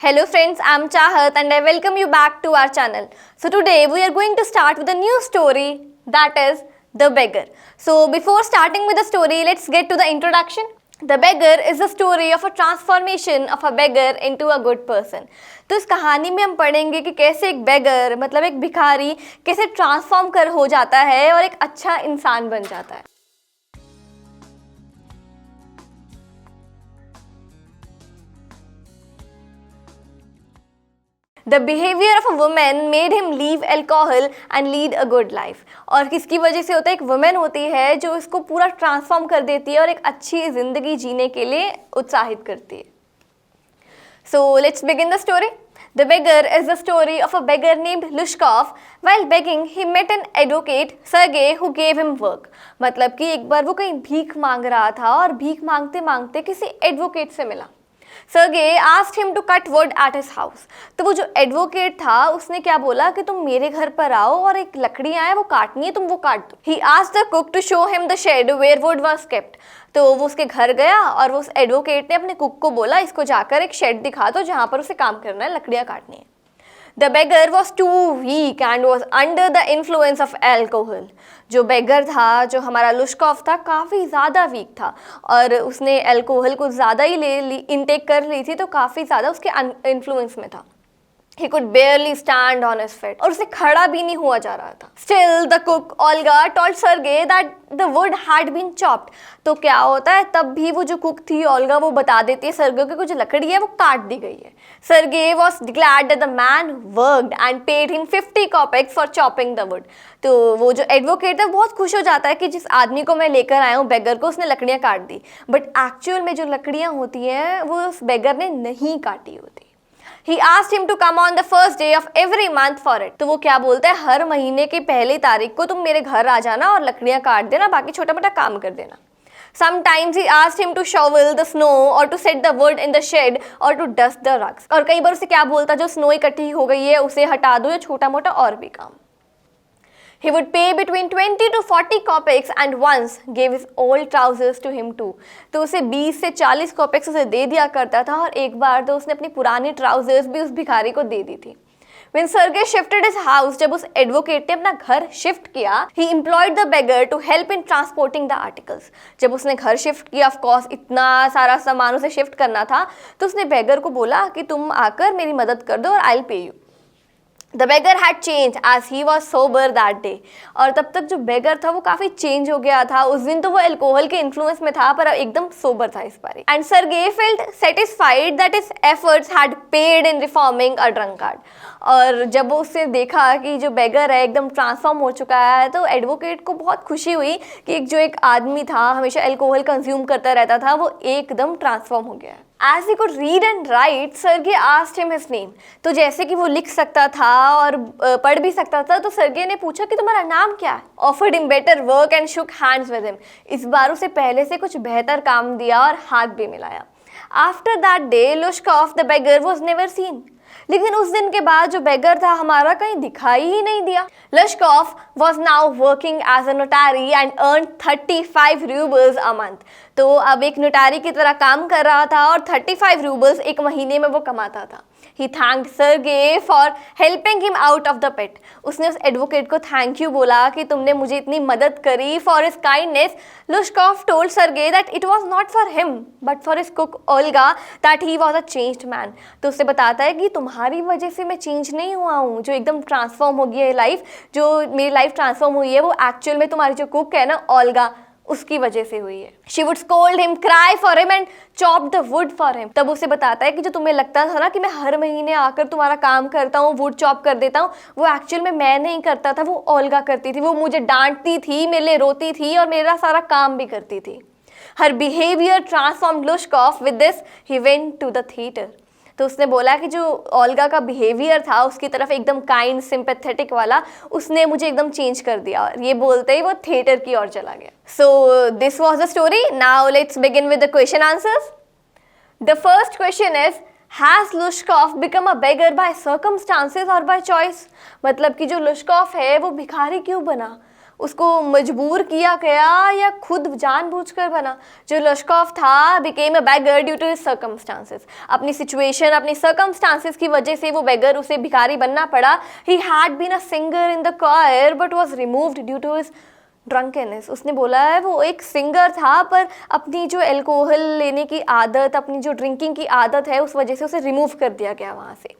Hello friends, I'm Chahat and I welcome you back to our channel. So today we are going to start with a new story, that is The Beggar. So before starting with the story, let's get to the introduction. The Beggar is the story of a transformation of a beggar into a good person. तो इस कहानी में हम पढ़ेंगे कि कैसे एक बेगर मतलब एक भिखारी कैसे ट्रांसफॉर्म कर हो जाता है और एक अच्छा इंसान बन जाता है. The behavior of a woman made him leave alcohol and lead a good life. और किसकी वजह से होता है? एक वुमेन होती है जो इसको पूरा ट्रांसफॉर्म कर देती है और एक अच्छी ज़िंदगी जीने के लिए उत्साहित करती है. So let's begin the story. The Beggar is the story of a beggar named Lushkov. While begging, he met an advocate, Sergey, who gave him work. मतलब कि एक बार वो कहीं भीख मांग रहा था और भीख मांगते मांगते किसी एडवोकेट से मिला. Sergey asked him to cut wood at his house. तो वो जो एडवोकेट था उसने क्या बोला कि तुम मेरे घर पर आओ और एक लकड़ियाँ हैं वो काटनी है, तुम वो काट दो. He asked the cook to show him the shed where wood was kept. तो वो उसके घर गया और वो उस एडवोकेट ने अपने कुक को बोला इसको जाकर एक शेड दिखा दो जहाँ पर उसे काम करना है, लकड़ियाँ काटनी है. The beggar was too weak and was under the influence of alcohol. जो बेगर था, जो हमारा लुश्कॉफ था, काफ़ी ज़्यादा वीक था और उसने अल्कोहल को ज़्यादा ही इनटेक कर ली थी, तो काफ़ी ज़्यादा उसके इन्फ्लुएंस में था. He could barely stand on his feet. और उसे खड़ा भी नहीं हुआ जा रहा था. Still, the cook Olga told Sergey that the wood had been chopped. तो क्या होता है, तब भी वो जो कुक थी ओल्गा वो बता देती है सर्गे की कुछ लकड़ी है वो काट दी गई है. Sergey was glad that the man worked and paid him 50 kopecks for chopping the wood. तो वो जो एडवोकेट है बहुत खुश हो जाता है कि जिस आदमी को मैं लेकर आया हूँ बेगर को, उसने लकड़ियाँ काट दी. बट एक्चुअल में जो लकड़ियाँ होती हैं वो उस बेगर ने नहीं काटी होती. He asked him to come on the first day of every month for it. तो वो क्या बोलता है, हर महीने की पहली तारीख को तुम मेरे घर आ जाना और लकड़ियाँ काट देना, बाकी छोटा मोटा काम कर देना. Sometimes he asked him to shovel the snow or to set the wood in the shed or to dust the rugs. और कई बार उसे क्या बोलता, जो स्नो इकट्ठी हो गई है उसे हटा दो या छोटा मोटा और भी काम. He would pay between 20 to 40 kopecks and once gave his old trousers to him too. तो उसे 20 से 40 kopecks उसे दे दिया करता था और एक बार तो उसने अपनी पुरानी ट्राउजर्स भी उस भिखारी को दे दी थी. When Sergey shifted his house, जब उस एडवोकेट ने अपना घर शिफ्ट किया, he employed the beggar to help in transporting the articles. जब उसने घर शिफ्ट किया, of course इतना सारा सामान उसे शिफ्ट करना था, तो उसने बेगर को बोला कि तुम आकर मेरी मदद कर दो और I'll pay you. The beggar had changed as he was sober that day. और तब तक जो बेगर था वो काफ़ी चेंज हो गया था. उस दिन तो वो अल्कोहल के इन्फ्लुएंस में था पर एकदम सोबर था इस बार. And Sergey felt satisfied that his efforts had paid in reforming a drunkard. और जब उसने देखा कि जो बेगर है एकदम ट्रांसफॉर्म हो चुका है, तो एडवोकेट को बहुत खुशी हुई कि एक आदमी था हमेशा अल्कोहल कंज्यूम करता रहता था, वो एकदम ट्रांसफॉर्म हो गया. As he could read and write, Sergey asked him his name. तो जैसे कि वो लिख सकता था और पढ़ भी सकता था, तो सर्गे ने पूछा कि तुम्हारा नाम क्या है. Offered him better work and shook hands with him. इस बार उसे पहले से कुछ बेहतर काम दिया और हाथ भी मिलाया. After that day, Lushkov the beggar was never seen. लेकिन उस दिन के बाद जो बेगर था हमारा कहीं दिखाई ही नहीं दिया. Lushkov was now working as a notary and earned 35 rubles a month. तो अब एक नोटारी की तरह काम कर रहा था और 35 रूबल्स एक महीने में वो कमाता था. He thanked Sergey for helping him out of the pit. उसने उस एडवोकेट को थैंक यू बोला कि तुमने मुझे इतनी मदद करी. For his kindness, Lushkov told Sergey that it was not for him but for his cook Olga that he was a changed man. तो उससे बताता है कि तुम्हारी वजह से मैं चेंज नहीं हुआ हूँ, जो एकदम ट्रांसफॉर्म हो गई है लाइफ, जो मेरी लाइफ ट्रांसफॉर्म हुई है वो एक्चुअल में तुम्हारी जो कुक है ना ओल्गा, उसकी वजह से हुई है. She would scold him, cry for him and chop the wood for him. तब उसे बताता है कि जो तुम्हें लगता था ना कि मैं हर महीने आकर तुम्हारा काम करता हूँ, वुड चॉप कर देता हूँ, वो एक्चुअल में मैं नहीं करता था, वो ओल्गा करती थी. वो मुझे डांटती थी, मेरे लिए रोती थी और मेरा सारा काम भी करती थी. Her behavior transformed Lushkov. With this, he went to the theater. तो उसने बोला कि जो ओल्गा का बिहेवियर था उसकी तरफ एकदम काइंड सिंपैथेटिक वाला, उसने मुझे एकदम चेंज कर दिया और ये बोलते ही वो थिएटर की ओर चला गया. So this was the story. Now let's begin with the question answers. The first question is, has Lushkoff become a beggar by circumstances और बाय चॉइस. मतलब कि जो लुश्कॉफ है वो भिखारी क्यों बना, उसको मजबूर किया गया या खुद जानबूझकर बना? जो लश्कॉफ था became a beggar due to his circumstances. अपनी सिचुएशन, अपनी सर्कमस्टांसेस की वजह से वो बेगर, उसे भिखारी बनना पड़ा। He had been a singer in the choir but was removed due to his drunkenness. उसने बोला है वो एक सिंगर था पर अपनी जो एल्कोहल लेने की आदत, अपनी जो ड्रिंकिंग की आदत है, उस वजह से उसे रिमूव कर दिया गया वहाँ से।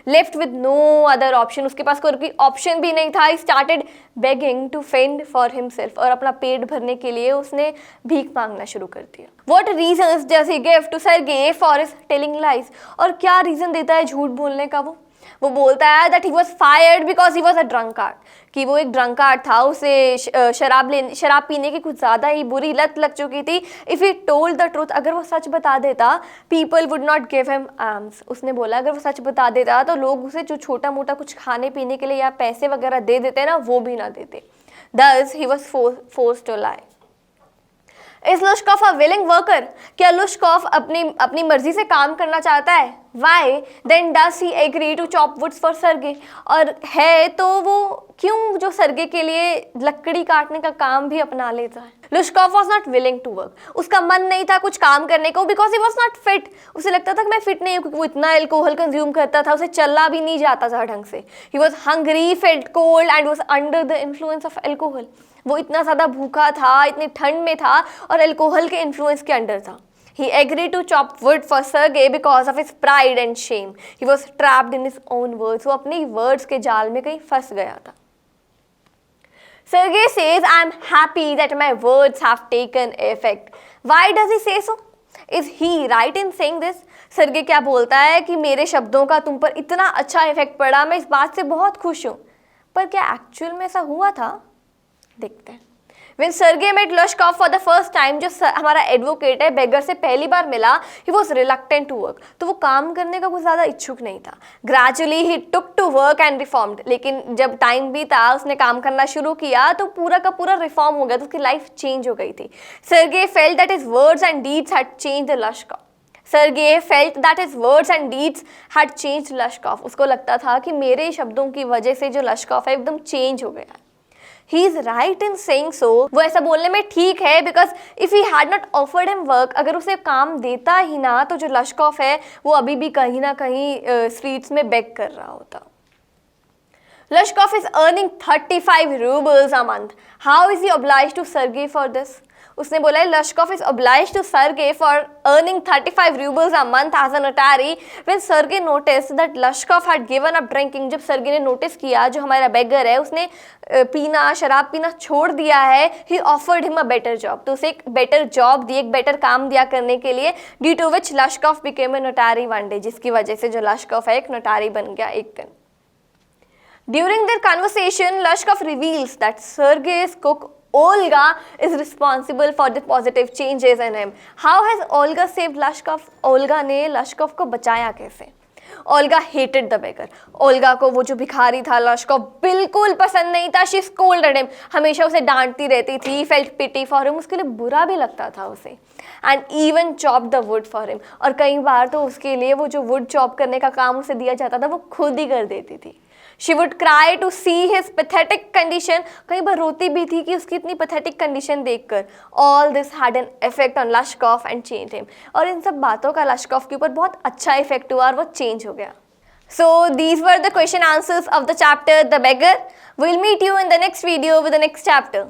Left with no other option, उसके पास कोई ऑप्शन भी नहीं था। He started begging to fend for himself, और अपना पेट भरने के लिए उसने भीख मांगना शुरू कर दिया। What reasons does he give to Sergei for his telling lies? और क्या रीज़न देता है झूठ बोलने का? वो बोलता है that he was fired because he was a drunkard, कि वो एक ड्रंकार्ड था, उसे शराब पीने की कुछ ज़्यादा ही बुरी लत लग चुकी थी। If he told the truth, अगर वो सच बता देता, people would not give him arms. उसने बोला अगर वो सच बता देता तो लोग उसे जो छोटा मोटा कुछ खाने पीने के लिए या पैसे वगैरह दे देते ना, वो भी ना देते। Thus he was forced to lie. Is Lashkoff a willing worker? क्या लश्कॉफ अपनी मर्जी से काम करना चाहता है? Why then does he agree to chop woods for Sergei? और है तो वो क्यों जो सर्गे के लिए लकड़ी काटने का काम भी अपना लेता है? Lashkov was not willing to work, उसका मन नहीं था कुछ काम करने को, because he was not fit. उसे लगता था कि मैं फिट नहीं हूँ, क्योंकि वो इतना एल्कोहल कंज्यूम करता था, उसे चलना भी नहीं जाता था ढंग से। He was hungry, felt cold and was under the influence of alcohol. वो इतना ज़्यादा भूखा था, इतनी ठंड में था और एल्कोहल के इन्फ्लुएंस के अंडर था। He agreed to chop wood for Sergei because of his pride and shame. He was trapped in his own words. वो अपनी words के जाल में कहीं फंस गया था। Sergei says, "I am happy that my words have taken effect." Why does he say so? Is he right in saying this? सर्गे क्या बोलता है कि मेरे शब्दों का तुम पर इतना अच्छा इफेक्ट पड़ा, मैं इस बात से बहुत खुश हूँ। पर क्या एक्चुअल में ऐसा हुआ था? देखते हैं। When Sergei met Lushkov for the first time, जो हमारा एडवोकेट है, बेगर से पहली बार मिला, he was reluctant to work, तो वो काम करने का कुछ ज़्यादा इच्छुक नहीं था। Gradually he took to work and reformed, लेकिन जब टाइम बीता, उसने काम करना शुरू किया तो पूरा का पूरा रिफॉर्म हो गया, तो उसकी लाइफ चेंज हो गई थी। Sergei felt that his words and deeds had changed Lushkov. Sergei felt that his words and deeds had changed Lushkov. उसको लगता था कि मेरे शब्दों की वजह से जो लश्कॉफ है एकदम चेंज हो गया। He is right in saying so. वो ऐसा बोलने में ठीक है, because if he had not offered him work, अगर उसे काम देता ही ना, तो जो लश्कॉफ है वो अभी भी कहीं ना कहीं स्ट्रीट्स में बेग कर रहा होता। Lushkov is earning 35 rubles a month. How is he obliged to Sergei for this? उसने बोला है Lushkov is obliged to Sergei for earning 35 rubles a month as a notary. When Sergei noticed that Lushkov had given up drinking, जब सर्गे ने notice किया जो हमारा बेगर है उसने शराब पीना छोड़ दिया है, he offered him a better job. तो उसे एक बेटर जॉब दी, एक बेटर काम दिया करने के लिए, due to which Lushkov became a notary one day, जिसकी वजह से जो Lushkov है एक नोटारी बन गया एक दिन। During their conversation, Lushkov reveals that Sergei's cook Olga is responsible for the positive changes in him. How has Olga saved Lushkov? Olga ने Lushkov को बचाया कैसे? Olga hated the beggar. Olga को वो जो भिखारी था Lushkov बिल्कुल पसंद नहीं था. She scolded him. हमेशा उसे डांटती रहती थी. Felt pity for him. उसके लिए बुरा भी लगता था उसे. And even chopped the wood for him. और कई बार तो उसके लिए वो जो wood chop करने का काम उसे दिया जाता था वो खुद ही कर देती थी. She would cry to see his pathetic condition. कई बार रोती भी थी कि उसकी इतनी pathetic condition देखकर. All this had an effect on Lushkov and changed him. और इन सब बातों का Lushkov के ऊपर बहुत अच्छा effect हुआ और वो change हो गया. So these were the question answers of the chapter The Beggar. We'll meet you in the next video with the next chapter.